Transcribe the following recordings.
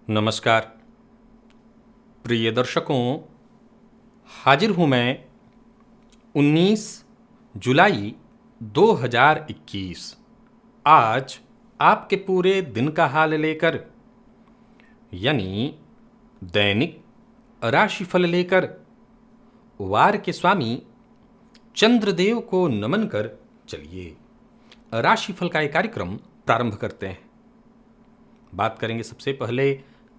नमस्कार प्रिय दर्शकों, हाजिर हूँ मैं 19 जुलाई 2021 आज आपके पूरे दिन का हाल लेकर, यानी दैनिक राशिफल लेकर वार के स्वामी चंद्रदेव को नमन कर चलिए राशिफल का एक कार्यक्रम प्रारंभ करते हैं। बात करेंगे सबसे पहले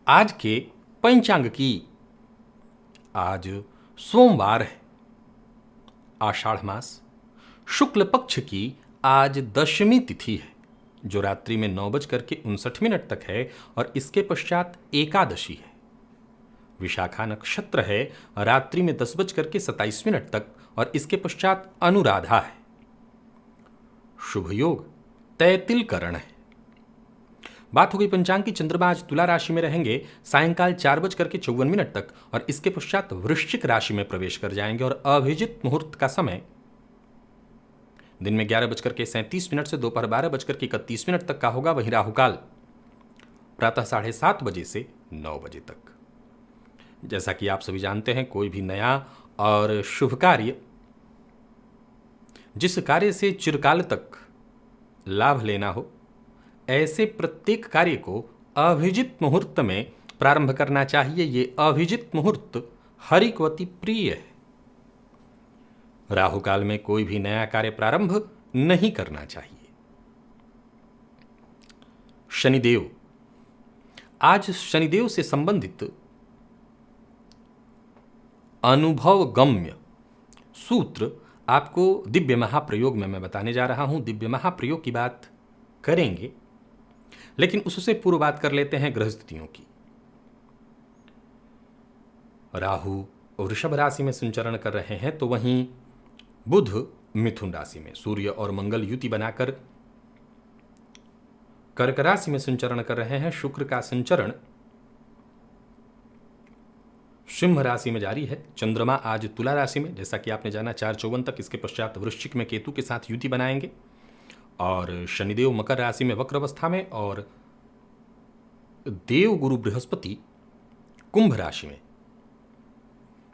आज के पंचांग की। आज सोमवार है, आषाढ़ मास, शुक्ल पक्ष की आज दशमी तिथि है जो रात्रि में 9:59 तक है और इसके पश्चात एकादशी है। विशाखा नक्षत्र है, रात्रि में 10:27 तक और इसके पश्चात अनुराधा है। शुभ योग तैतिल करण है। बात हो गई पंचांग की। चंद्रमा आज तुला राशि में रहेंगे सायंकाल 4:54 तक और इसके पश्चात वृश्चिक राशि में प्रवेश कर जाएंगे और अभिजित मुहूर्त का समय दिन में 11:37 से दोपहर 12:31 तक का होगा। वहीं राहुकाल प्रातः 7:30 बजे से 9 बजे तक। जैसा कि आप सभी जानते हैं, कोई भी नया और शुभ कार्य, जिस कार्य से चिरकाल तक लाभ लेना हो, ऐसे प्रत्येक कार्य को अभिजित मुहूर्त में प्रारंभ करना चाहिए। ये अभिजित मुहूर्त हरिकवती प्रिय है। राहु काल में कोई भी नया कार्य प्रारंभ नहीं करना चाहिए। शनिदेव, आज शनिदेव से संबंधित अनुभव गम्य सूत्र आपको दिव्य महाप्रयोग में मैं बताने जा रहा हूं। दिव्य महाप्रयोग की बात करेंगे, लेकिन उससे पूर्व बात कर लेते हैं ग्रह स्थितियों की। राहु वृषभ राशि में संचरण कर रहे हैं, तो वहीं बुध मिथुन राशि में, सूर्य और मंगल युति बनाकर कर्क राशि में संचरण कर रहे हैं। शुक्र का संचरण सिंह राशि में जारी है। चंद्रमा आज तुला राशि में, जैसा कि आपने जाना, 4:54 तक। इसके पश्चात वृश्चिक में केतु के साथ युति बनाएंगे और शनिदेव मकर राशि में वक्र अवस्था में और देव गुरु बृहस्पति कुंभ राशि में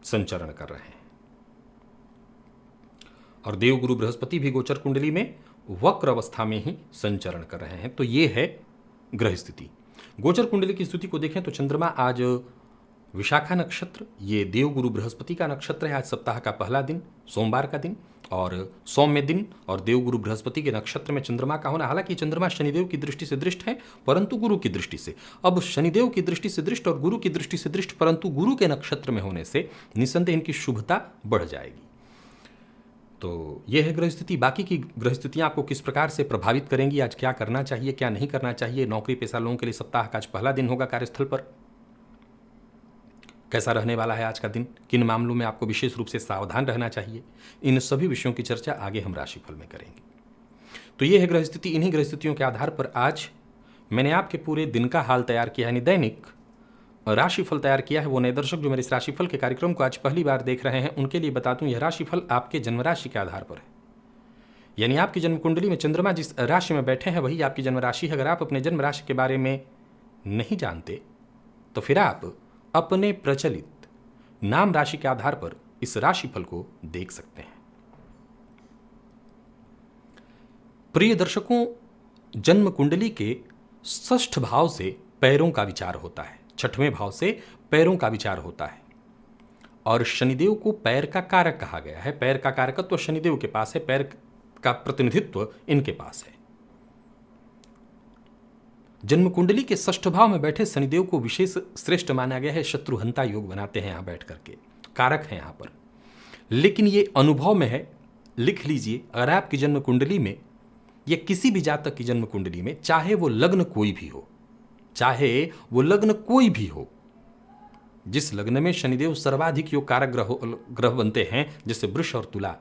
संचरण कर रहे हैं। और देव गुरु बृहस्पति भी गोचर कुंडली में वक्र अवस्था में ही संचरण कर रहे हैं। तो ये है ग्रह स्थिति। गोचर कुंडली की स्थिति को देखें तो चंद्रमा आज विशाखा नक्षत्र, ये देव गुरु बृहस्पति का नक्षत्र है। आज सप्ताह का पहला दिन, सोमवार का दिन और सौम्य दिन, और देव गुरु बृहस्पति के नक्षत्र में चंद्रमा का होना। हालांकि चंद्रमा शनिदेव की दृष्टि से दृष्ट है, परंतु गुरु की दृष्टि से। अब शनिदेव की दृष्टि से दृष्ट और गुरु की दृष्टि से दृष्ट, परंतु गुरु के नक्षत्र में होने से निसंदेह इनकी शुभता बढ़ जाएगी। तो यह है ग्रह स्थिति। बाकी की ग्रह स्थितियां आपको किस प्रकार से प्रभावित करेंगी, आज क्या करना चाहिए, क्या नहीं करना चाहिए, नौकरी पेशा लोगों के लिए सप्ताह का आज पहला दिन होगा, कार्यस्थल पर कैसा रहने वाला है आज का दिन, किन मामलों में आपको विशेष रूप से सावधान रहना चाहिए, इन सभी विषयों की चर्चा आगे हम राशिफल में करेंगे। तो ये है ग्रह स्थिति। इन्हीं ग्रह स्थितियों के आधार पर आज मैंने आपके पूरे दिन का हाल तैयार किया, यानी दैनिक राशिफल तैयार किया है। वो नए दर्शक जो मेरे इस राशिफल के कार्यक्रम को आज पहली बार देख रहे हैं, उनके लिए बता दूं, यह राशिफल आपके जन्म राशि के आधार पर है। यानी आपकी जन्म कुंडली में चंद्रमा जिस राशि में बैठे हैं वही आपकी जन्म राशि है। अगर आप अपने जन्म राशि के बारे में नहीं जानते तो फिर आप अपने प्रचलित नाम राशि के आधार पर इस राशिफल को देख सकते हैं। प्रिय दर्शकों, जन्म कुंडली के षष्ठ भाव से पैरों का विचार होता है, 6वें भाव से पैरों का विचार होता है और शनिदेव को पैर का कारक कहा गया है। पैर का कारकत्व शनिदेव के पास है, पैर का प्रतिनिधित्व इनके पास है। जन्म कुंडली के षष्ठ भाव में बैठे शनिदेव को विशेष श्रेष्ठ माना गया है। शत्रुहंता योग बनाते हैं यहां बैठ करके, कारक है यहां पर। लेकिन ये अनुभव में है, लिख लीजिए। अगर आपकी जन्म कुंडली में या किसी भी जातक की जन्म कुंडली में, चाहे वो लग्न कोई भी हो, चाहे वो लग्न कोई भी हो, जिस लग्न में शनिदेव सर्वाधिक योग कारक ग्रह बनते हैं, जैसे वृष और तुला,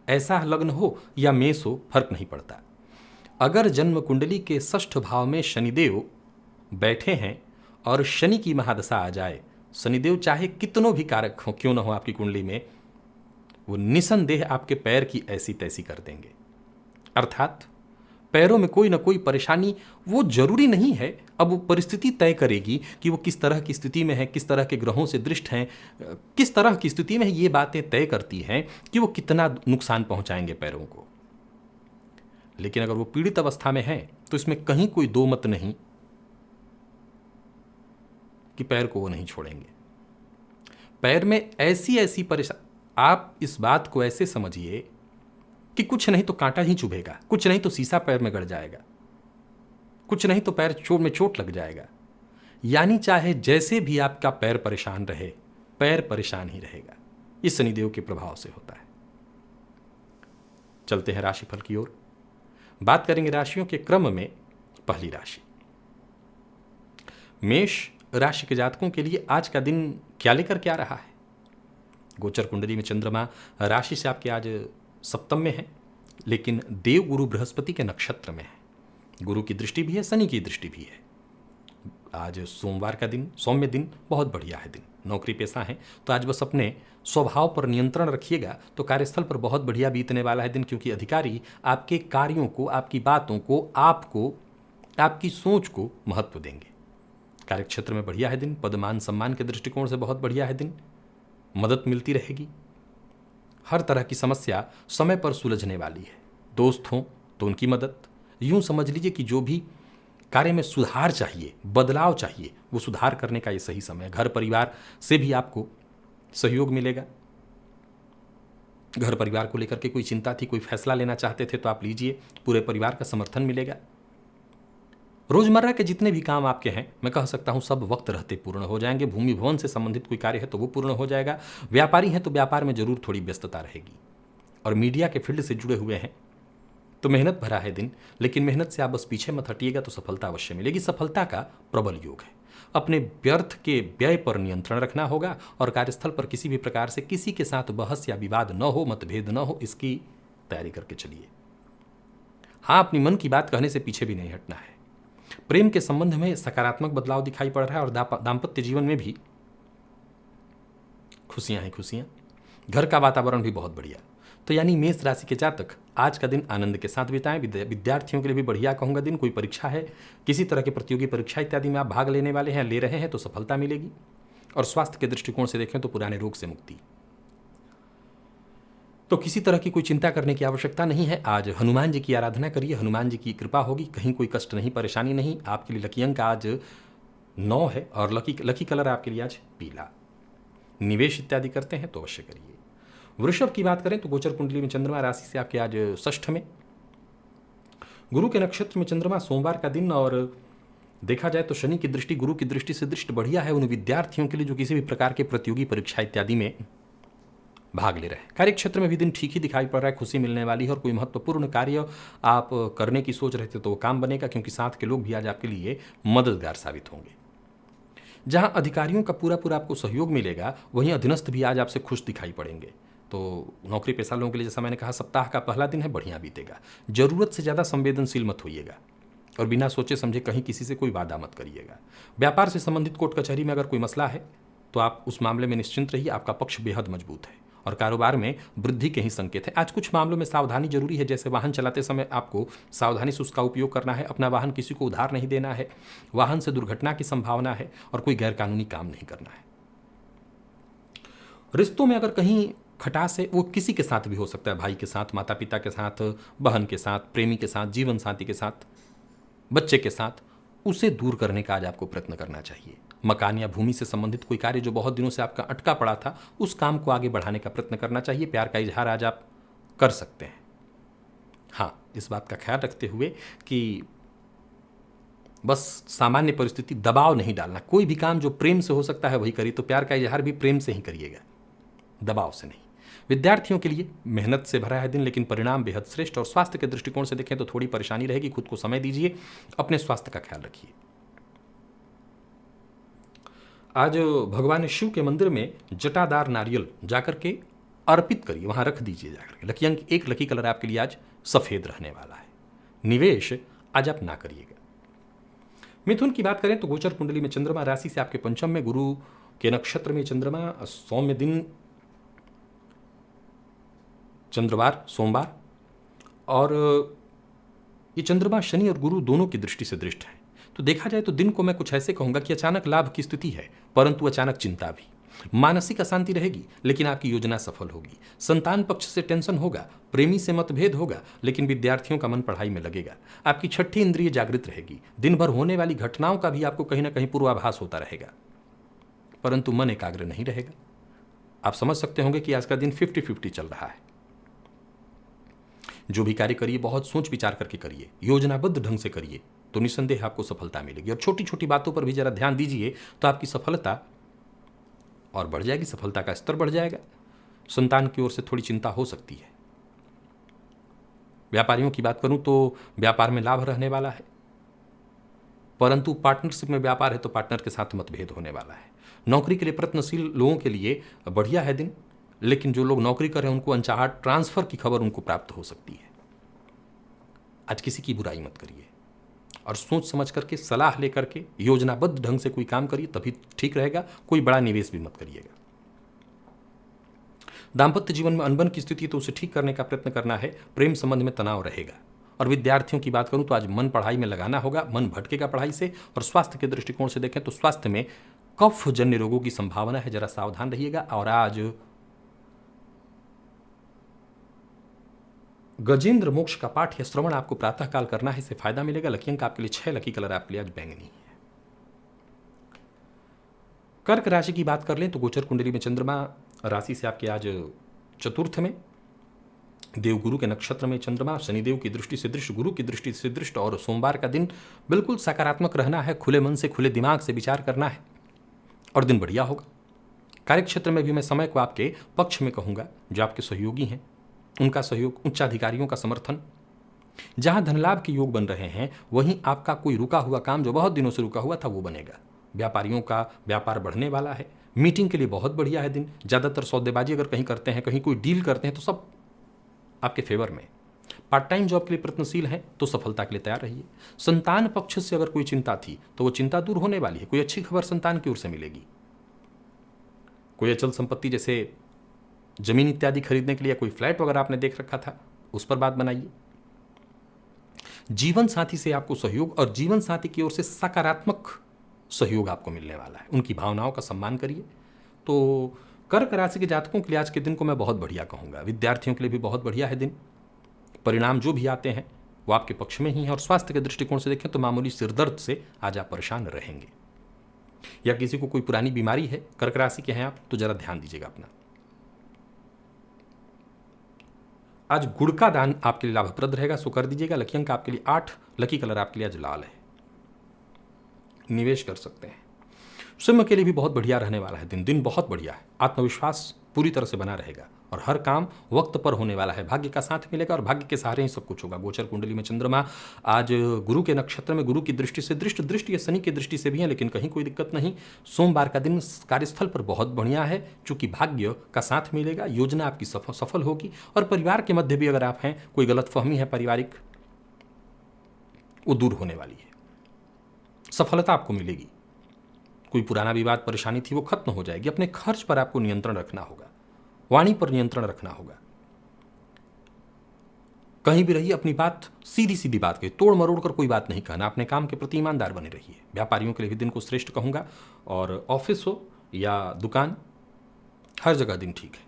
ऐसा लग्न हो या मेष हो, फर्क नहीं पड़ता। अगर जन्म कुंडली के षष्ठ भाव में शनिदेव बैठे हैं और शनि की महादशा आ जाए, शनिदेव चाहे कितनों भी कारक हो, क्यों ना हो आपकी कुंडली में, वो निसंदेह आपके पैर की ऐसी तैसी कर देंगे। अर्थात पैरों में कोई ना कोई परेशानी, वो जरूरी नहीं है, अब वो परिस्थिति तय करेगी कि वो किस तरह की स्थिति में है, किस तरह के ग्रहों से दृष्ट हैं, किस तरह की स्थिति में है, ये बातें तय करती हैं कि वो कितना नुकसान पहुंचाएंगे पैरों को। लेकिन अगर वो पीड़ित अवस्था में है तो इसमें कहीं कोई दो मत नहीं कि पैर को वो नहीं छोड़ेंगे। पैर में ऐसी ऐसी परेशानी, आप इस बात को ऐसे समझिए कि कुछ नहीं तो कांटा ही चुभेगा, कुछ नहीं तो शीशा पैर में गड़ जाएगा, कुछ नहीं तो पैर चोट में चोट लग जाएगा। यानी चाहे जैसे भी आपका पैर परेशान रहे, पैर परेशान ही रहेगा। इस शनिदेव के प्रभाव से होता है। चलते हैं राशिफल की ओर। बात करेंगे राशियों के क्रम में। पहली राशि मेष राशि के जातकों के लिए आज का दिन क्या लेकर के आ रहा है। गोचर कुंडली में चंद्रमा राशि से आपके आज सप्तम में है, लेकिन देव गुरु बृहस्पति के नक्षत्र में है। गुरु की दृष्टि भी है, शनि की दृष्टि भी है। आज सोमवार का दिन, सौम्य दिन, बहुत बढ़िया है दिन। नौकरी पेशा है तो आज बस अपने स्वभाव पर नियंत्रण रखिएगा तो कार्यस्थल पर बहुत बढ़िया बीतने वाला है दिन, क्योंकि अधिकारी आपके कार्यों को, आपकी बातों को, आपको, आपकी सोच को महत्व देंगे। कार्यक्षेत्र में बढ़िया है दिन। पदमान सम्मान के दृष्टिकोण से बहुत बढ़िया है दिन। मदद मिलती रहेगी। हर तरह की समस्या समय पर सुलझने वाली है। दोस्त हों तो उनकी मदद। यूं समझ लीजिए कि जो भी कार्य में सुधार चाहिए, बदलाव चाहिए, वो सुधार करने का ये सही समय है। घर परिवार से भी आपको सहयोग मिलेगा। घर परिवार को लेकर के कोई चिंता थी, कोई फैसला लेना चाहते थे तो आप लीजिए, पूरे परिवार का समर्थन मिलेगा। रोजमर्रा के जितने भी काम आपके हैं, मैं कह सकता हूं सब वक्त रहते पूर्ण हो जाएंगे। भूमि भवन से संबंधित कोई कार्य है तो वो पूर्ण हो जाएगा। व्यापारी हैं तो व्यापार में जरूर थोड़ी व्यस्तता रहेगी। और मीडिया के फील्ड से जुड़े हुए हैं तो मेहनत भरा है दिन, लेकिन मेहनत से आप बस पीछे मत हटिएगा तो सफलता अवश्य मिलेगी। सफलता का प्रबल योग है। अपने व्यर्थ के व्यय पर नियंत्रण रखना होगा और कार्यस्थल पर किसी भी प्रकार से किसी के साथ बहस या विवाद न हो, मतभेद न हो, इसकी तैयारी करके चलिए। हाँ, अपनी मन की बात कहने से पीछे भी नहीं हटना है। प्रेम के संबंध में सकारात्मक बदलाव दिखाई पड़ रहा है और दाम्पत्य जीवन में भी खुशियां ही खुशियां। घर का वातावरण भी बहुत बढ़िया। तो यानी मेष राशि के जातक आज का दिन आनंद के साथ बिताएं। विद्यार्थियों के लिए भी बढ़िया कहूंगा दिन। कोई परीक्षा है, किसी तरह की प्रतियोगी परीक्षा इत्यादि में आप भाग लेने वाले हैं, ले रहे हैं तो सफलता मिलेगी। और स्वास्थ्य के दृष्टिकोण से देखें तो पुराने रोग से मुक्ति। तो किसी तरह की कोई चिंता करने की आवश्यकता नहीं है। आज हनुमान जी की आराधना करिए, हनुमान जी की कृपा होगी, कहीं कोई कष्ट नहीं, परेशानी नहीं। आपके लिए लकी अंक आज 9 है और लकी कलर आपके लिए आज पीला। निवेश इत्यादि करते हैं तो अवश्य करिए। वृषभ की बात करें तो गोचर कुंडली में चंद्रमा राशि से आपके आज षष्ठ में, गुरु के नक्षत्र में चंद्रमा, सोमवार का दिन। और देखा जाए तो शनि की दृष्टि, गुरु की दृष्टि से दृष्टि बढ़िया है उन विद्यार्थियों के लिए जो किसी भी प्रकार के प्रतियोगी परीक्षा इत्यादि में भाग ले रहे हैं। कार्य क्षेत्र में भी दिन ठीक ही दिखाई पड़ रहा है, खुशी मिलने वाली है। और कोई महत्वपूर्ण कार्य आप करने की सोच रहे थे तो वो काम बनेगा, क्योंकि साथ के लोग भी आज आपके लिए मददगार साबित होंगे। जहां अधिकारियों का पूरा पूरा आपको सहयोग मिलेगा, वहीं अधीनस्थ भी आज आपसे खुश दिखाई पड़ेंगे। तो नौकरी पेशा लोगों के लिए, जैसा मैंने कहा, सप्ताह का पहला दिन है, बढ़िया बीतेगा। जरूरत से ज़्यादा संवेदनशील मत होइएगा और बिना सोचे समझे कहीं किसी से कोई वादा मत करिएगा। व्यापार से संबंधित कोर्ट कचहरी में अगर कोई मसला है तो आप उस मामले में निश्चिंत रहिए, आपका पक्ष बेहद मजबूत है। और कारोबार में वृद्धि के ही संकेत है। आज कुछ मामलों में सावधानी जरूरी है, जैसे वाहन चलाते समय आपको सावधानी से उसका उपयोग करना है। अपना वाहन किसी को उधार नहीं देना है, वाहन से दुर्घटना की संभावना है, और कोई गैरकानूनी काम नहीं करना है। रिश्तों में अगर कहीं खटास है, वो किसी के साथ भी हो सकता है, भाई के साथ, माता पिता के साथ, बहन के साथ, प्रेमी के साथ, जीवन साथी के साथ, बच्चे के साथ, उसे दूर करने का आज आपको प्रयत्न करना चाहिए। मकान या भूमि से संबंधित कोई कार्य जो बहुत दिनों से आपका अटका पड़ा था, उस काम को आगे बढ़ाने का प्रयत्न करना चाहिए। प्यार का इजहार आज आप कर सकते हैं। हाँ, इस बात का ख्याल रखते हुए कि बस सामान्य परिस्थिति, दबाव नहीं डालना। कोई भी काम जो प्रेम से हो सकता है वही करिए। तो प्यार का इजहार भी प्रेम से ही करिएगा, दबाव से नहीं। विद्यार्थियों के लिए मेहनत से भरा है दिन, लेकिन परिणाम बेहद श्रेष्ठ। और स्वास्थ्य के दृष्टिकोण से देखें तो थोड़ी परेशानी रहेगी। खुद को समय दीजिए, अपने स्वास्थ्य का ख्याल रखिए। आज भगवान शिव के मंदिर में जटादार नारियल जाकर के अर्पित करिए, वहां रख दीजिए जाकर के। लकी अंक 1, लकी कलर आपके लिए आज सफेद रहने वाला है। निवेश आज आप ना करिएगा। मिथुन की बात करें तो गोचर कुंडली में चंद्रमा राशि से आपके पंचम में, गुरु के नक्षत्र में चंद्रमा, सौम्य दिन, चंद्रवार, सोमवार। और ये चंद्रमा शनि और गुरु दोनों की दृष्टि से दृष्ट है। तो देखा जाए तो दिन को मैं कुछ ऐसे कहूंगा कि अचानक लाभ की स्थिति है, परंतु अचानक चिंता भी। मानसिक अशांति रहेगी, लेकिन आपकी योजना सफल होगी। संतान पक्ष से टेंशन होगा, प्रेमी से मतभेद होगा, लेकिन विद्यार्थियों का मन पढ़ाई में लगेगा। आपकी छठी इंद्रिय जागृत रहेगी। दिन भर होने वाली घटनाओं का भी आपको कहीं ना कहीं पूर्वाभास होता रहेगा, परंतु मन एकाग्र नहीं रहेगा। आप समझ सकते होंगे कि आज का दिन 50-50 चल रहा है। जो भी कार्य करिए बहुत सोच विचार करके करिए, योजनाबद्ध ढंग से करिए, तो निसंदेह आपको सफलता मिलेगी। और छोटी छोटी बातों पर भी जरा ध्यान दीजिए तो आपकी सफलता और बढ़ जाएगी, सफलता का स्तर बढ़ जाएगा। संतान की ओर से थोड़ी चिंता हो सकती है। व्यापारियों की बात करूं तो व्यापार में लाभ रहने वाला है, परंतु पार्टनरशिप में व्यापार है तो पार्टनर के साथ मतभेद होने वाला है। नौकरी के लिए प्रयत्नशील लोगों के लिए बढ़िया है दिन, लेकिन जो लोग नौकरी कर रहे हैं उनको अनचाहा ट्रांसफर की खबर उनको प्राप्त हो सकती है। आज किसी की बुराई मत करिए और सोच समझ करके, सलाह लेकर के, योजनाबद्ध ढंग से कोई काम करिए, तभी ठीक रहेगा। कोई बड़ा निवेश भी मत करिएगा। दाम्पत्य जीवन में अनबन की स्थिति तो उसे ठीक करने का प्रयत्न करना है। प्रेम संबंध में तनाव रहेगा। और विद्यार्थियों की बात करूं तो आज मन पढ़ाई में लगाना होगा, मन भटकेगा पढ़ाई से। और स्वास्थ्य के दृष्टिकोण से देखें तो स्वास्थ्य में कफ जन्य रोगों की संभावना है, जरा सावधान रहिएगा। और आज गजेंद्र मोक्ष का पाठ या श्रवण आपको प्रातः काल करना है, इससे फायदा मिलेगा। लकी अंक आपके लिए 6, लकी कलर आपके लिए आज बैंगनी है। कर्क राशि की बात कर लें तो गोचर कुंडली में चंद्रमा राशि से आपके आज चतुर्थ में, देवगुरु के नक्षत्र में चंद्रमा, शनिदेव की दृष्टि से दृष्ट, गुरु की दृष्टि से दृष्ट। और सोमवार का दिन बिल्कुल सकारात्मक रहना है, खुले मन से, खुले दिमाग से विचार करना है और दिन बढ़िया होगा। कार्यक्षेत्र में भी मैं समय को आपके पक्ष में कहूंगा। जो आपके सहयोगी हैं उनका सहयोग, उच्चाधिकारियों का समर्थन, जहां धनलाभ के योग बन रहे हैं वहीं आपका कोई रुका हुआ काम जो बहुत दिनों से रुका हुआ था वो बनेगा। व्यापारियों का व्यापार बढ़ने वाला है। मीटिंग के लिए बहुत बढ़िया है दिन। ज़्यादातर सौदेबाजी अगर कहीं करते हैं, कहीं कोई डील करते हैं तो सब आपके फेवर में। पार्ट टाइम जॉब के लिए प्रयत्नशील हैं तो सफलता के लिए तैयार रहिए। संतान पक्ष से अगर कोई चिंता थी तो वो चिंता दूर होने वाली है। कोई अच्छी खबर संतान की ओर से मिलेगी। कोई अचल संपत्ति जैसे जमीन इत्यादि खरीदने के लिए, कोई फ्लैट वगैरह आपने देख रखा था, उस पर बात बनाइए। जीवन साथी से आपको सहयोग और जीवन साथी की ओर से सकारात्मक सहयोग आपको मिलने वाला है। उनकी भावनाओं का सम्मान करिए। तो कर्क राशि के जातकों के लिए आज के दिन को मैं बहुत बढ़िया कहूँगा। विद्यार्थियों के लिए भी बहुत बढ़िया है दिन। परिणाम जो भी आते हैं वो आपके पक्ष में ही है। और स्वास्थ्य के दृष्टिकोण से देखें तो मामूली सिरदर्द से आज आप परेशान रहेंगे, या किसी को कोई पुरानी बीमारी है, कर्क राशि के हैं आप, तो जरा ध्यान दीजिएगा अपना। आज गुड़ का दान आपके लिए लाभप्रद रहेगा, सो कर दीजिएगा। लकी अंक आपके लिए 8, लकी कलर आपके लिए आज लाल है। निवेश कर सकते हैं। सिंह के लिए भी बहुत बढ़िया रहने वाला है दिन। दिन बहुत बढ़िया है। आत्मविश्वास पूरी तरह से बना रहेगा और हर काम वक्त पर होने वाला है। भाग्य का साथ मिलेगा और भाग्य के सहारे ही सब कुछ होगा। गोचर कुंडली में चंद्रमा आज गुरु के नक्षत्र में, गुरु की दृष्टि से दृष्टि या शनि की दृष्टि से भी है, लेकिन कहीं कोई दिक्कत नहीं। सोमवार का दिन कार्यस्थल पर बहुत बढ़िया है, चूंकि भाग्य का साथ मिलेगा। योजना आपकी सफल होगी। और परिवार के मध्य भी अगर आप हैं, कोई गलतफहमी है पारिवारिक, वो दूर होने वाली है। सफलता आपको मिलेगी। कोई पुराना विवाद, परेशानी थी, वो खत्म हो जाएगी। अपने खर्च पर आपको नियंत्रण रखना होगा। वाणी पर नियंत्रण रखना होगा। कहीं भी रहिए अपनी बात सीधी सीधी बात कहिए, तोड़ मरोड़ कर कोई बात नहीं कहना। अपने काम के प्रति ईमानदार बने रहिए। व्यापारियों के लिए भी दिन को श्रेष्ठ कहूंगा। और ऑफिस हो या दुकान, हर जगह दिन ठीक है।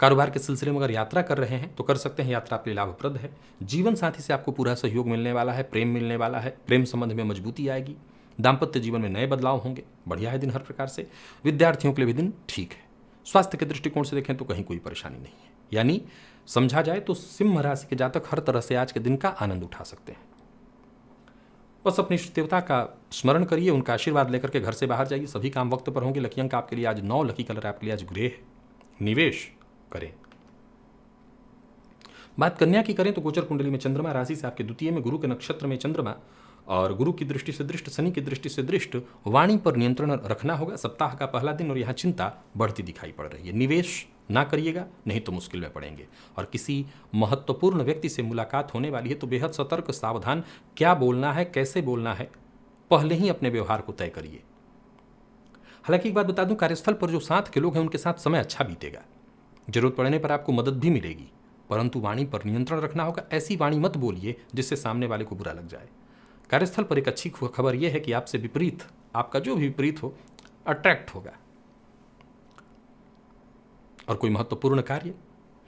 कारोबार के सिलसिले में अगर यात्रा कर रहे हैं तो कर सकते हैं, यात्रा आपके लिए लाभप्रद है। जीवन साथी से आपको पूरा सहयोग मिलने वाला है, प्रेम मिलने वाला है। प्रेम संबंध में मजबूती आएगी। दाम्पत्य जीवन में नए बदलाव होंगे। बढ़िया है दिन हर प्रकार से। विद्यार्थियों के लिए भी दिन ठीक है। स्वास्थ्य के दृष्टिकोण से देखें तो कहीं कोई परेशानी नहीं है। यानी समझा जाए तो सिंह राशि के जातक हर तरह से आज के दिन का आनंद उठा सकते हैं। बस अपने इष्ट देवता का स्मरण करिए, उनका आशीर्वाद लेकर के घर से बाहर जाइए। सभी काम वक्त पर होंगे। लकी अंक आपके लिए आज 9, लकी कलर आपके लिए आज ग्रे है। निवेश करें। बात कन्या की करें तो गोचर कुंडली में चंद्रमा राशि से आपके द्वितीय में, गुरु के नक्षत्र में चंद्रमा और गुरु की दृष्टि से दृष्ट, शनि की दृष्टि से दृष्ट। वाणी पर नियंत्रण रखना होगा। सप्ताह का पहला दिन और यहाँ चिंता बढ़ती दिखाई पड़ रही है। निवेश ना करिएगा, नहीं तो मुश्किल में पड़ेंगे। और किसी महत्वपूर्ण व्यक्ति से मुलाकात होने वाली है तो बेहद सतर्क, सावधान। क्या बोलना है, कैसे बोलना है, पहले ही अपने व्यवहार को तय करिए। हालांकि एक बात बता दूं, कार्यस्थल पर जो साथ के लोग हैं उनके साथ समय अच्छा बीतेगा। जरूरत पड़ने पर आपको मदद भी मिलेगी। परंतु वाणी पर नियंत्रण रखना होगा। ऐसी वाणी मत बोलिए जिससे सामने वाले को बुरा लग जाए। कार्यस्थल पर एक अच्छी खबर यह है कि आपसे विपरीत, आपका जो भी विपरीत हो, अट्रैक्ट होगा। और कोई महत्वपूर्ण कार्य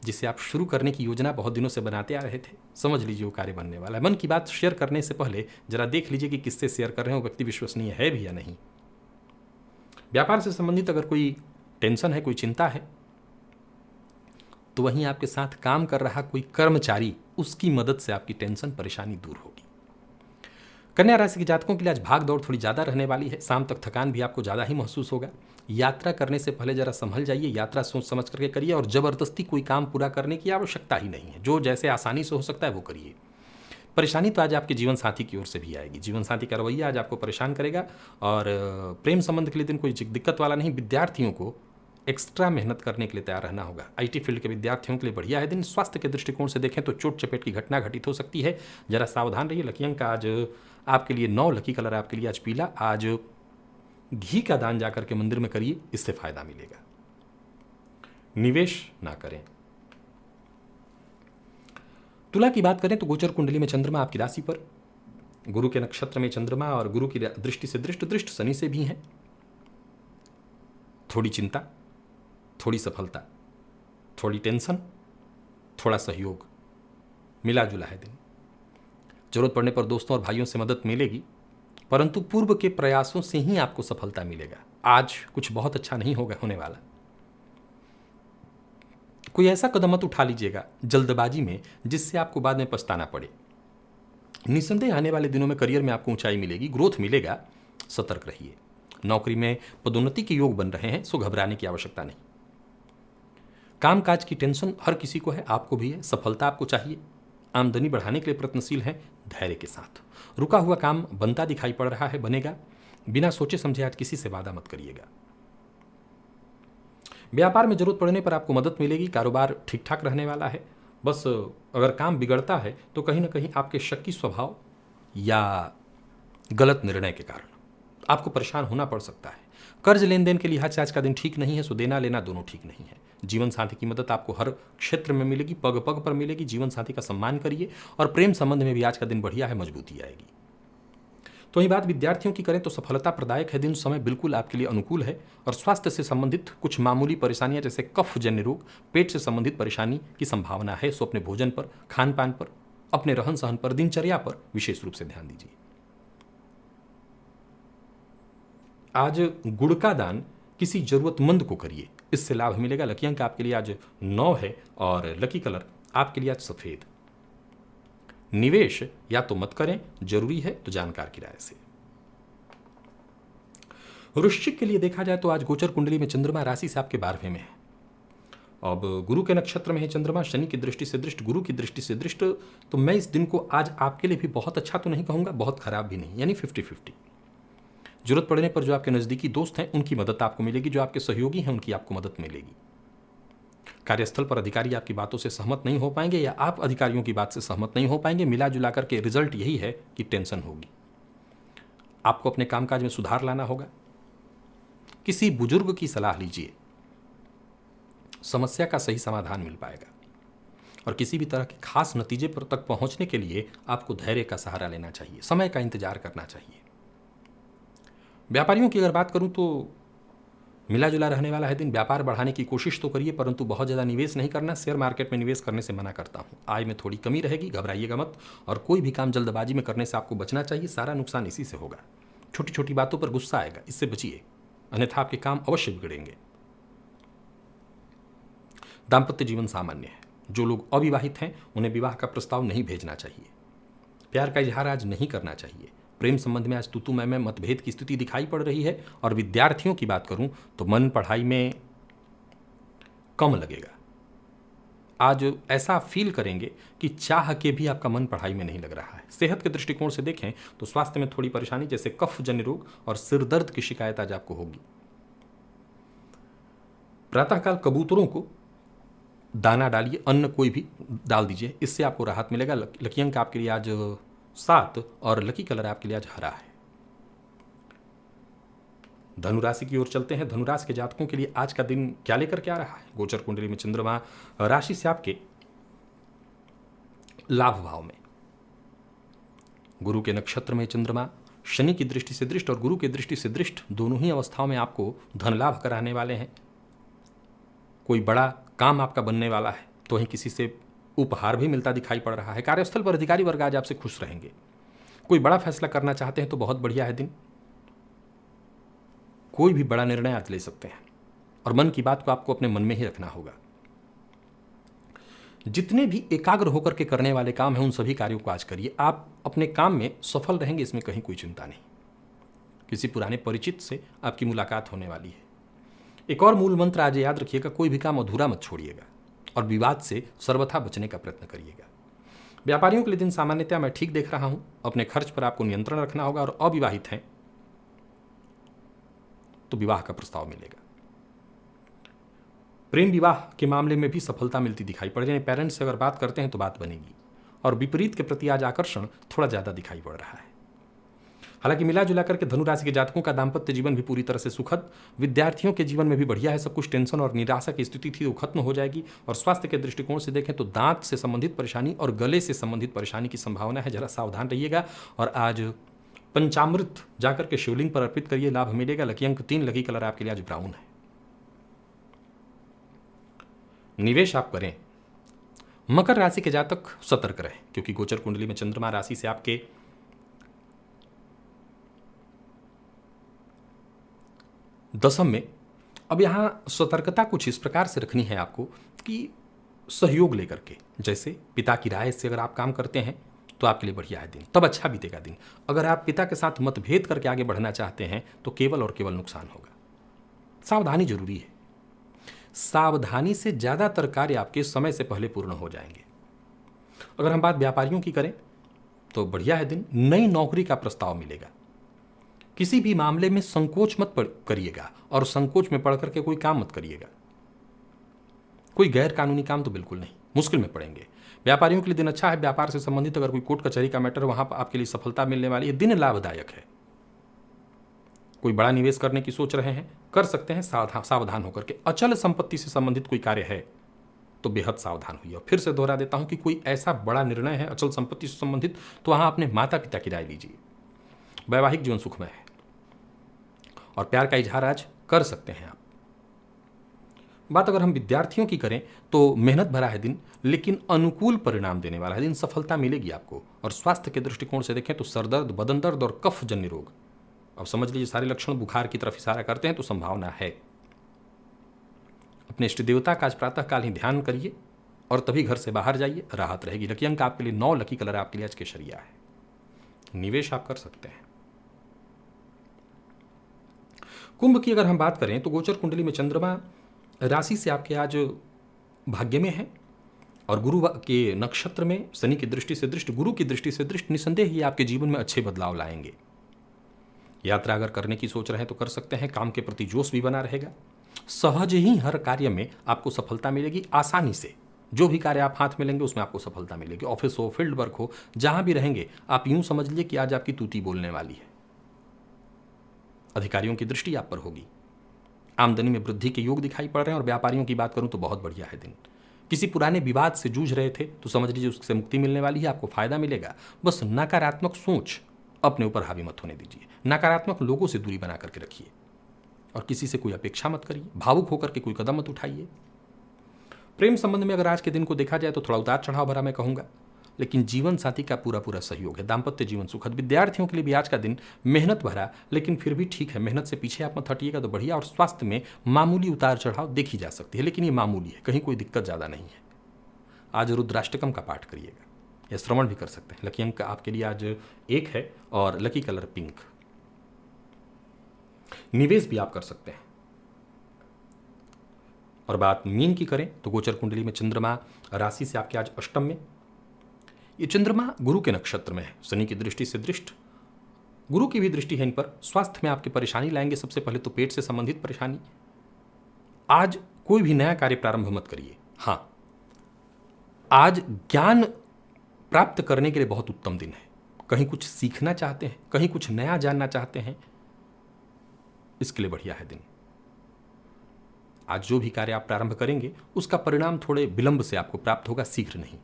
जिसे आप शुरू करने की योजना बहुत दिनों से बनाते आ रहे थे, समझ लीजिए वो कार्य बनने वाला है। मन की बात शेयर करने से पहले जरा देख लीजिए कि किससे शेयर कर रहे हैं, वो व्यक्ति विश्वसनीय है भी या नहीं। व्यापार से संबंधित अगर कोई टेंशन है, कोई चिंता है, तो वहीं आपके साथ काम कर रहा कोई कर्मचारी, उसकी मदद से आपकी टेंशन परेशानी दूर होगी। कन्या राशि के जातकों के लिए आज भाग दौड़ थोड़ी ज़्यादा रहने वाली है। शाम तक थकान भी आपको ज़्यादा ही महसूस होगा। यात्रा करने से पहले जरा संभल जाइए, यात्रा सोच समझ करके करिए और ज़बरदस्ती कोई काम पूरा करने की आवश्यकता ही नहीं है। जो जैसे आसानी से हो सकता है वो करिए। परेशानी तो आज आपके जीवन साथी की ओर से भी आएगी। जीवन साथी का रवैया आज आपको परेशान करेगा और प्रेम संबंध के लिए दिन कोई दिक्कत वाला नहीं। विद्यार्थियों को एक्स्ट्रा मेहनत करने के लिए तैयार रहना होगा। आईटी फील्ड के विद्यार्थियों के लिए बढ़िया है दिन। स्वास्थ्य के दृष्टिकोण से देखें तो चोट चपेट की घटना घटित हो सकती है, जरा सावधान रहिए। लकी अंक आज आपके लिए 9, लकी कलर आपके लिए आज पीला। आज घी का दान जाकर के मंदिर में करिए, इससे फायदा मिलेगा। निवेश ना करें। तुला की बात करें तो गोचर कुंडली में चंद्रमा आपकी राशि पर, गुरु के नक्षत्र में चंद्रमा और गुरु की दृष्टि से दृष्ट शनि से भी हैं। थोड़ी चिंता, थोड़ी सफलता, थोड़ी टेंशन, थोड़ा सहयोग, मिला जुला है दिन। जरूरत पड़ने पर दोस्तों और भाइयों से मदद मिलेगी, परंतु पूर्व के प्रयासों से ही आपको सफलता मिलेगा। आज कुछ बहुत अच्छा नहीं होने वाला। कोई ऐसा कदम मत उठा लीजिएगा जल्दबाजी में जिससे आपको बाद में पछताना पड़े। निस्संदेह आने वाले दिनों में करियर में आपको ऊंचाई मिलेगी, ग्रोथ मिलेगा, सतर्क रहिए। नौकरी में पदोन्नति के योग बन रहे हैं, सो घबराने की आवश्यकता नहीं। कामकाज की टेंशन हर किसी को है, आपको भी है। सफलता आपको चाहिए, आमदनी बढ़ाने के लिए प्रयत्नशील है, धैर्य के साथ। रुका हुआ काम बनता दिखाई पड़ रहा है, बनेगा। बिना सोचे समझे आज किसी से वादा मत करिएगा। व्यापार में जरूरत पड़ने पर आपको मदद मिलेगी। कारोबार ठीक ठाक रहने वाला है। बस अगर काम बिगड़ता है तो कहीं ना कहीं आपके शक्की स्वभाव या गलत निर्णय के कारण आपको परेशान होना पड़ सकता है। कर्ज लेन देन के लिहाज से आज का दिन ठीक नहीं है, सो देना लेना दोनों ठीक नहीं है। जीवन साथी की मदद आपको हर क्षेत्र में मिलेगी, पग पग पर मिलेगी। जीवन साथी का सम्मान करिए और प्रेम संबंध में भी आज का दिन बढ़िया है, मजबूती आएगी। तो वही बात विद्यार्थियों की करें तो सफलता प्रदायक है दिन। समय बिल्कुल आपके लिए अनुकूल है और स्वास्थ्य से संबंधित कुछ मामूली परेशानियां जैसे कफ जन्य रोग, पेट से संबंधित परेशानी की संभावना है। सो अपने भोजन पर, खान पान पर, अपने रहन सहन पर, दिनचर्या पर विशेष रूप से ध्यान दीजिए। आज गुड़ का दान किसी जरूरतमंद को करिए, इससे लाभ मिलेगा। लकी अंक आपके लिए आज 9 है और लकी कलर आपके लिए आज सफेद। निवेश या तो मत करें, जरूरी है तो जानकार की राय से। वृश्चिक के लिए देखा जाए तो आज गोचर कुंडली में चंद्रमा राशि से आपके 12वें में है। अब गुरु के नक्षत्र में है चंद्रमा, शनि की दृष्टि से दृष्ट, गुरु की दृष्टि से दृष्ट। तो मैं इस दिन को आज आपके लिए भी बहुत अच्छा तो नहीं कहूंगा, बहुत खराब भी नहीं, यानी 50-50। जरूरत पड़ने पर जो आपके नजदीकी दोस्त हैं उनकी मदद आपको मिलेगी, जो आपके सहयोगी हैं उनकी आपको मदद मिलेगी। कार्यस्थल पर अधिकारी आपकी बातों से सहमत नहीं हो पाएंगे या आप अधिकारियों की बात से सहमत नहीं हो पाएंगे। मिला जुला करके रिजल्ट यही है कि टेंशन होगी। आपको अपने कामकाज में सुधार लाना होगा। किसी बुजुर्ग की सलाह लीजिए, समस्या का सही समाधान मिल पाएगा। और किसी भी तरह के खास नतीजे पर तक पहुंचने के लिए आपको धैर्य का सहारा लेना चाहिए, समय का इंतजार करना चाहिए। व्यापारियों की अगर बात करूं तो मिला जुला रहने वाला है दिन। व्यापार बढ़ाने की कोशिश तो करिए, परंतु बहुत ज़्यादा निवेश नहीं करना। शेयर मार्केट में निवेश करने से मना करता हूं। आय में थोड़ी कमी रहेगी, घबराइएगा मत। और कोई भी काम जल्दबाजी में करने से आपको बचना चाहिए, सारा नुकसान इसी से होगा। छोटी छोटी बातों पर गुस्सा आएगा, इससे बचिए, अन्यथा आपके काम अवश्य बिगड़ेंगे। दाम्पत्य जीवन सामान्य है। जो लोग अविवाहित हैं उन्हें विवाह का प्रस्ताव नहीं भेजना चाहिए। प्यार का इजहार आज नहीं करना चाहिए। प्रेम संबंध में आज तू मैं मतभेद की स्थिति दिखाई पड़ रही है। और विद्यार्थियों की बात करूं तो मन पढ़ाई में कम लगेगा। आज ऐसा फील करेंगे कि चाह के भी आपका मन पढ़ाई में नहीं लग रहा है। सेहत के दृष्टिकोण से देखें तो स्वास्थ्य में थोड़ी परेशानी जैसे कफ जन्य रोग और सिर दर्द की शिकायत आज आपको होगी। प्रातःकाल कबूतरों को दाना डालिए, अन्न कोई भी डाल दीजिए, इससे आपको राहत मिलेगा। लकी अंक आपके लिए आज 7 और लकी कलर आपके लिए आज हरा है। धनुराशि की ओर चलते हैं। धनुराशि के जातकों के लिए आज का दिन क्या लेकर के आ रहा है। गोचर कुंडली में चंद्रमा राशि से आपके लाभ भाव में। गुरु के नक्षत्र में चंद्रमा शनि की दृष्टि से दृष्ट और गुरु की दृष्टि से दृष्ट दोनों ही अवस्थाओं में आपको धन लाभ कराने वाले हैं। कोई बड़ा काम आपका बनने वाला है तो वहीं किसी से उपहार भी मिलता दिखाई पड़ रहा है। कार्यस्थल पर अधिकारी वर्ग आज आपसे खुश रहेंगे। कोई बड़ा फैसला करना चाहते हैं तो बहुत बढ़िया है दिन। कोई भी बड़ा निर्णय आज ले सकते हैं और मन की बात को आपको अपने मन में ही रखना होगा। जितने भी एकाग्र होकर के करने वाले काम हैं उन सभी कार्यों को आज करिए। आप अपने काम में सफल रहेंगे, इसमें कहीं कोई चिंता नहीं। किसी पुराने परिचित से आपकी मुलाकात होने वाली है। एक और मूल मंत्र आज याद रखिएगा, कोई भी काम अधूरा मत छोड़िएगा और विवाद से सर्वथा बचने का प्रयत्न करिएगा। व्यापारियों के लिए दिन सामान्यतः मैं ठीक देख रहा हूं। अपने खर्च पर आपको नियंत्रण रखना होगा और अविवाहित हैं तो विवाह का प्रस्ताव मिलेगा। प्रेम विवाह के मामले में भी सफलता मिलती दिखाई पड़ रही है। पेरेंट्स से अगर बात करते हैं तो बात बनेगी और विपरीत के प्रति आज आकर्षण थोड़ा ज़्यादा दिखाई पड़ रहा है। हालांकि मिला जुला करके धनु राशि के जातकों का दाम्पत्य जीवन भी पूरी तरह से सुखद, विद्यार्थियों के जीवन में भी बढ़िया है। सब कुछ टेंशन और निराशा की स्थिति थी वो खत्म हो जाएगी। और स्वास्थ्य के दृष्टिकोण से देखें तो दांत से संबंधित परेशानी और गले से संबंधित परेशानी की संभावना है, जरा सावधान रहिएगा। और आज पंचामृत जाकर के शिवलिंग पर अर्पित करिए, लाभ मिलेगा। लकी अंक 3, लकी कलर आपके लिए आज ब्राउन है। निवेश आप करें, मकर राशि के जातक सतर्क रहें क्योंकि गोचर कुंडली में चंद्रमा राशि से आपके दशम में। अब यहां सतर्कता कुछ इस प्रकार से रखनी है आपको कि सहयोग लेकर के, जैसे पिता की राय से अगर आप काम करते हैं तो आपके लिए बढ़िया है दिन, तब अच्छा बीतेगा दिन। अगर आप पिता के साथ मतभेद करके आगे बढ़ना चाहते हैं तो केवल और केवल नुकसान होगा। सावधानी जरूरी है। सावधानी से ज्यादातर कार्य आपके समय से पहले पूर्ण हो जाएंगे। अगर हम बात व्यापारियों की करें तो बढ़िया है दिन। नई नौकरी का प्रस्ताव मिलेगा। किसी भी मामले में संकोच मत करिएगा और संकोच में पड़ करके कोई काम मत करिएगा। कोई गैर कानूनी काम तो बिल्कुल नहीं, मुश्किल में पड़ेंगे। व्यापारियों के लिए दिन अच्छा है। व्यापार से संबंधित अगर कोई कोर्ट कचहरी का मैटर, वहां पर आपके लिए सफलता मिलने वाली है। दिन लाभदायक है। कोई बड़ा निवेश करने की सोच रहे हैं, कर सकते हैं, सावधान होकर के। अचल संपत्ति से संबंधित कोई कार्य है तो बेहद सावधान हुई। और फिर से दोहरा देता हूं कि कोई ऐसा बड़ा निर्णय है अचल संपत्ति से संबंधित तो वहां अपने माता पिता की राय लीजिए। वैवाहिक जीवन सुखमय है और प्यार का इजहार आज कर सकते हैं आप। बात अगर हम विद्यार्थियों की करें तो मेहनत भरा है दिन, लेकिन अनुकूल परिणाम देने वाला है दिन। सफलता मिलेगी आपको। और स्वास्थ्य के दृष्टिकोण से देखें तो सरदर्द, बदन दर्द और कफ जन्य रोग, अब समझ लीजिए सारे लक्षण बुखार की तरफ इशारा करते हैं तो संभावना है। अपने इष्ट देवता का आज प्रातः काल ही ध्यान करिए और तभी घर से बाहर जाइए, राहत रहेगी। लकी अंक आपके लिए 9, लकी कलर आपके लिए आज केसरिया है। निवेश आप कर सकते हैं। कुंभ की अगर हम बात करें तो गोचर कुंडली में चंद्रमा राशि से आपके आज भाग्य में है और गुरु के नक्षत्र में शनि की दृष्टि से दृष्ट, गुरु की दृष्टि से दृष्ट, निसंदेह ही आपके जीवन में अच्छे बदलाव लाएंगे। यात्रा अगर करने की सोच रहे हैं तो कर सकते हैं। काम के प्रति जोश भी बना रहेगा। सहज ही हर कार्य में आपको सफलता मिलेगी। आसानी से जो भी कार्य आप हाथ में लेंगे उसमें आपको सफलता मिलेगी। ऑफिस हो, फील्ड वर्क हो, जहां भी रहेंगे आप यूं समझ लीजिए कि आज आपकी तूती बोलने वाली है। अधिकारियों की दृष्टि आप पर होगी। आमदनी में वृद्धि के योग दिखाई पड़ रहे हैं। और व्यापारियों की बात करूं तो बहुत बढ़िया है दिन। किसी पुराने विवाद से जूझ रहे थे तो समझ लीजिए उससे मुक्ति मिलने वाली है। आपको फायदा मिलेगा। बस नकारात्मक सोच अपने ऊपर हावी मत होने दीजिए। नकारात्मक लोगों से दूरी बना करके रखिए और किसी से कोई अपेक्षा मत करिए। भावुक होकर के कोई कदम मत उठाइए। प्रेम संबंध में अगर आज के दिन को देखा जाए तो थोड़ा उतार चढ़ाव भरा मैं कहूंगा, लेकिन जीवन साथी का पूरा पूरा सहयोग है। दाम्पत्य जीवन सुखद। विद्यार्थियों के लिए भी आज का दिन मेहनत भरा, लेकिन फिर भी ठीक है। मेहनत से पीछे आप मत हटिएगा तो बढ़िया। और स्वास्थ्य में मामूली उतार चढ़ाव देखी जा सकती है, लेकिन ये मामूली है, कहीं कोई दिक्कत ज़्यादा नहीं है। आज रुद्राष्टकम का पाठ करिएगा या श्रवण भी कर सकते हैं। लकी अंक आपके लिए आज 1 है और लकी कलर पिंक। निवेश भी आप कर सकते हैं। और बात मीन की करें तो गोचर कुंडली में चंद्रमा राशि से आपके आज अष्टम में। ये चंद्रमा गुरु के नक्षत्र में है। शनि की दृष्टि से दृष्ट, गुरु की भी दृष्टि है इन पर। स्वास्थ्य में आपकी परेशानी लाएंगे। सबसे पहले तो पेट से संबंधित परेशानी। आज कोई भी नया कार्य प्रारंभ मत करिए। हां, आज ज्ञान प्राप्त करने के लिए बहुत उत्तम दिन है। कहीं कुछ सीखना चाहते हैं, कहीं कुछ नया जानना चाहते हैं, इसके लिए बढ़िया है दिन। आज जो भी कार्य आप प्रारंभ करेंगे उसका परिणाम थोड़े विलंब से आपको प्राप्त होगा, शीघ्र नहीं।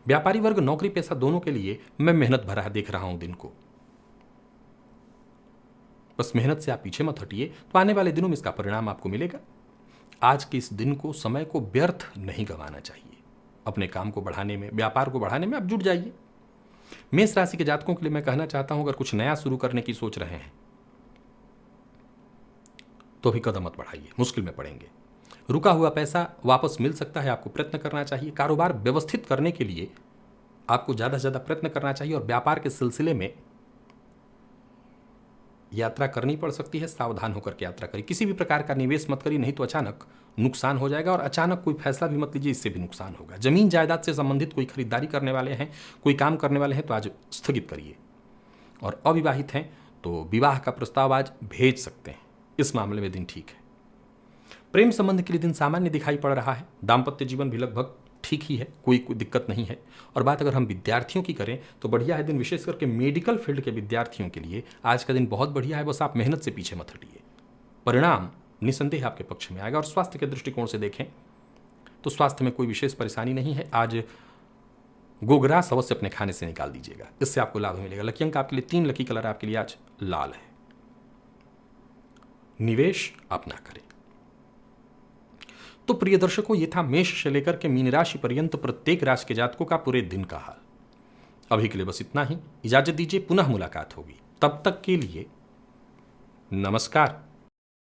व्यापारी वर्ग, नौकरी पेशा दोनों के लिए मैं मेहनत भरा देख रहा हूं दिन को। बस मेहनत से आप पीछे मत हटिए, तो आने वाले दिनों में इसका परिणाम आपको मिलेगा। आज के इस दिन को, समय को व्यर्थ नहीं गंवाना चाहिए। अपने काम को बढ़ाने में, व्यापार को बढ़ाने में आप जुट जाइए। मेष राशि के जातकों के लिए मैं कहना चाहता हूं, अगर कुछ नया शुरू करने की सोच रहे हैं तो भी कदम मत बढ़ाइए, मुश्किल में पड़ेंगे। रुका हुआ पैसा वापस मिल सकता है, आपको प्रयत्न करना चाहिए। कारोबार व्यवस्थित करने के लिए आपको ज़्यादा से ज़्यादा प्रयत्न करना चाहिए, और व्यापार के सिलसिले में यात्रा करनी पड़ सकती है। सावधान होकर के यात्रा करिए। किसी भी प्रकार का निवेश मत करिए, नहीं तो अचानक नुकसान हो जाएगा। और अचानक कोई फैसला भी मत लीजिए, इससे भी नुकसान होगा। जमीन जायदाद से संबंधित कोई खरीदारी करने वाले हैं, कोई काम करने वाले हैं, तो आज स्थगित करिए। और अविवाहित हैं तो विवाह का प्रस्ताव आज भेज सकते हैं, इस मामले में दिन ठीक है। प्रेम संबंध के लिए दिन सामान्य दिखाई पड़ रहा है। दाम्पत्य जीवन भी लगभग ठीक ही है, कोई दिक्कत नहीं है। और बात अगर हम विद्यार्थियों की करें तो बढ़िया है दिन, विशेष करके मेडिकल फील्ड के विद्यार्थियों के लिए आज का दिन बहुत बढ़िया है। बस आप मेहनत से पीछे मत हटिए, परिणाम निसंदेह आपके पक्ष में आएगा। और स्वास्थ्य के दृष्टिकोण से देखें तो स्वास्थ्य में कोई विशेष परेशानी नहीं है। आज गोग्रास अवश्य अपने खाने से निकाल दीजिएगा, इससे आपको लाभ मिलेगा। लकी अंक आपके लिए 3, लकी कलर आपके लिए आज लाल है। निवेश आप ना करें। तो प्रिय दर्शकों, ये था मेष से लेकर के मीन राशि पर्यंत प्रत्येक राशि के जातकों का पूरे दिन का हाल। अभी के लिए बस इतना ही, इजाजत दीजिए, पुनः मुलाकात होगी। तब तक के लिए नमस्कार।